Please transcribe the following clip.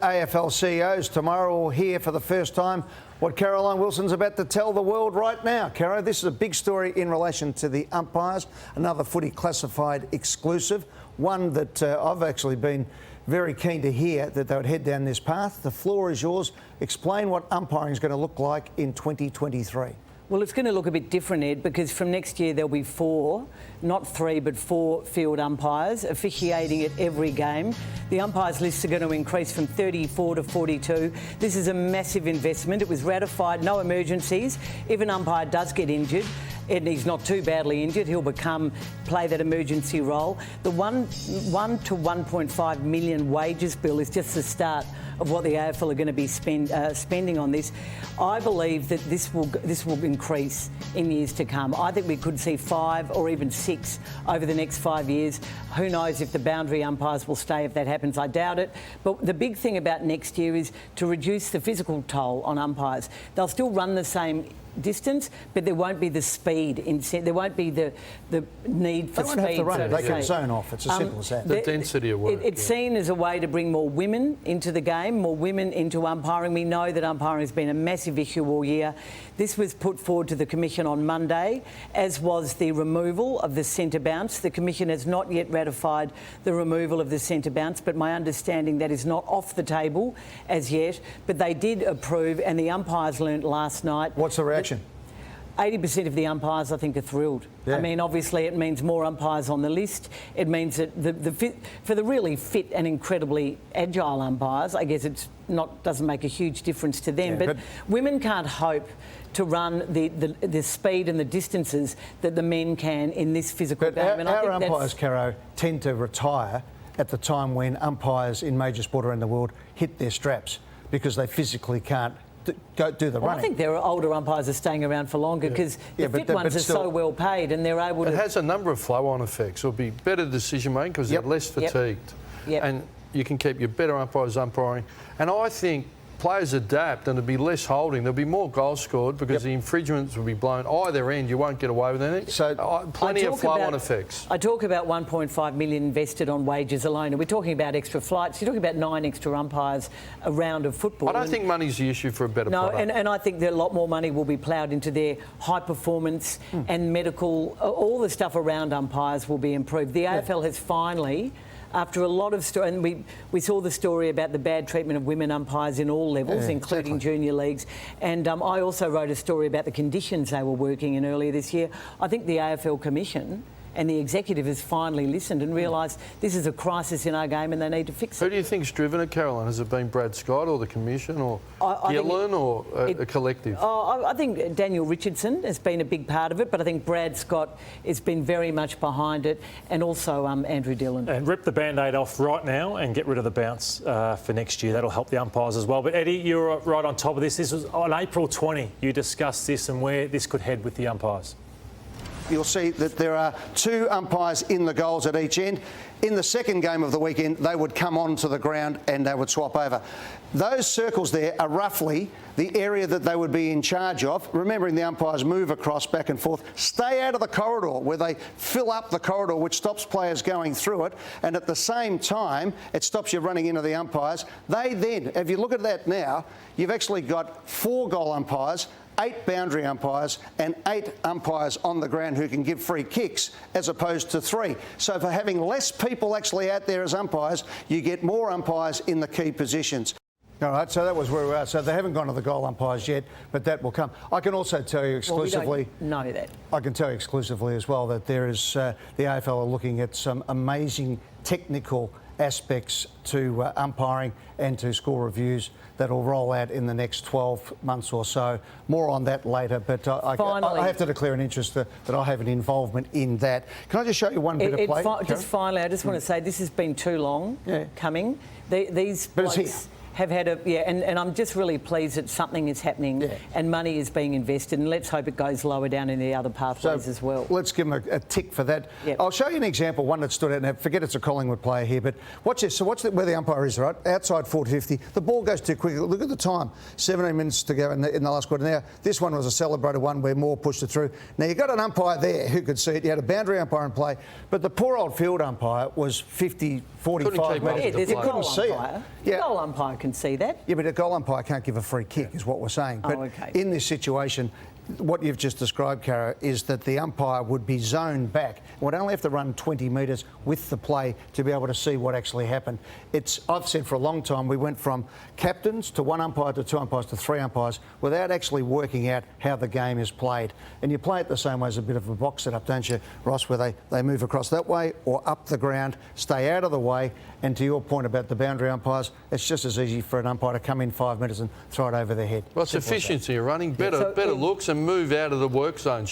AFL CEOs tomorrow will hear for the first time what Caro Wilson's about to tell the world right now. Caro, this is a big story in relation to the umpires, another Footy Classified exclusive, one that I've actually been very keen to hear that they would head down this path. The floor is yours. Explain what umpiring is going to look like in 2023. Well, it's going to look a bit different, Ed, because from next year there'll be 4, not 3, but 4 field umpires officiating at every game. The umpires lists are going to increase from 34 to 42. This is a massive investment. It was ratified, no emergencies. If an umpire does get injured, and he's not too badly injured, he'll play that emergency role. The 1 to 1.5 million wages bill is just the start of what the AFL are going to be spending on this. I believe that this will increase in years to come. I think we could see 5 or even 6 over the next 5 years. Who knows if the boundary umpires will stay if that happens? I doubt it. But the big thing about next year is to reduce the physical toll on umpires. They'll still run the same distance, but there won't be the speed. There won't be the need for speed. They won't have to run it. They can zone off. It's as simple as that. The density of work. It's seen as a way to bring more women into the game, more women into umpiring. We know that umpiring has been a massive issue all year. This was put forward to the Commission on Monday, as was the removal of the centre bounce. The Commission has not yet ratified the removal of the centre bounce, but my understanding that is not off the table as yet. But they did approve, and the umpires learnt last night. What's the reaction? 80% of the umpires, I think, are thrilled. Yeah. I mean, obviously, it means more umpires on the list. It means that for the really fit and incredibly agile umpires, I guess doesn't make a huge difference to them. Yeah, but women can't hope to run the speed and the distances that the men can in this physical game. Our umpires, Caro, tend to retire at the time when umpires in major sport around the world hit their straps because they physically can't go do the running. I think there are older umpires are staying around for longer because the fit ones are so well paid and they're able to... It has a number of flow-on effects. It'll be better decision making because they're less fatigued. And you can keep your better umpires umpiring. And I think players adapt and there'll be less holding. There'll be more goals scored because the infringements will be blown either end. You won't get away with anything. So plenty of flow-on effects. I talk about 1.5 million invested on wages alone. And we're talking about extra flights. You're talking about 9 extra umpires a round of football. I don't think money's the issue for a better product. No, and I think that a lot more money will be ploughed into their high performance and medical. All the stuff around umpires will be improved. The AFL has finally... After a lot of story, and we saw the story about the bad treatment of women umpires in all levels, including junior leagues. And I also wrote a story about the conditions they were working in earlier this year. I think the AFL Commission and the executive has finally listened and realised this is a crisis in our game and they need to fix it. Who do you think's driven it, Caroline? Has it been Brad Scott or the Commission or Gillen or a collective? I think Daniel Richardson has been a big part of it, but I think Brad Scott has been very much behind it, and also Andrew Dillon. And rip the Band-Aid off right now and get rid of the bounce for next year. That'll help the umpires as well. But Eddie, you're right on top of this. This was on April 20. You discussed this and where this could head with the umpires. You'll see that there are 2 umpires in the goals at each end. In the second game of the weekend, they would come onto the ground and they would swap over. Those circles there are roughly the area that they would be in charge of. Remembering the umpires move across back and forth, stay out of the corridor where they fill up the corridor, which stops players going through it. And at the same time, it stops you running into the umpires. They then, if you look at that now, you've actually got 4 goal umpires, 8 boundary umpires and 8 umpires on the ground who can give free kicks as opposed to 3. So for having less people actually out there as umpires, you get more umpires in the key positions. All right, so that was where we are. So they haven't gone to the goal umpires yet, but that will come. I can also tell you exclusively... Well, we don't know that. I can tell you exclusively as well that there is... the AFL are looking at some amazing technical aspects to umpiring and to score reviews that will roll out in the next 12 months or so. More on that later, but I have to declare an interest that I have an involvement in that. Can I just show you one bit of play? Just finally, I just want to say this has been too long coming. These blokes have had and I'm just really pleased that something is happening and money is being invested, and let's hope it goes lower down in the other pathways as well. Let's give them a tick for that. I'll show you an example, one that stood out. Now, forget it's a Collingwood player here, but watch this. So watch where the umpire is, right? Outside 4:50. The ball goes too quickly. Look at the time. 17 minutes to go in the last quarter. Now, this one was a celebrated one where Moore pushed it through. Now, you got an umpire there who could see it. You had a boundary umpire in play, but the poor old field umpire was 50 45 metres. Yeah, there's a goal see it. umpire. Yeah. The goal umpire can see that. Yeah, but a goal umpire can't give a free kick, is what we're saying. But okay. in this situation, what you've just described, Caro, is that the umpire would be zoned back. Would only have to run 20 metres with the play to be able to see what actually happened. I've said for a long time we went from captains to 1 umpire to 2 umpires to 3 umpires without actually working out how the game is played. And you play it the same way as a bit of a box setup, don't you, Ross, where they move across that way or up the ground, stay out of the way. And to your point about the boundary umpires, it's just as easy for an umpire to come in 5 metres and throw it over their head. Well, it's efficiency, running better looks and move out of the work zone.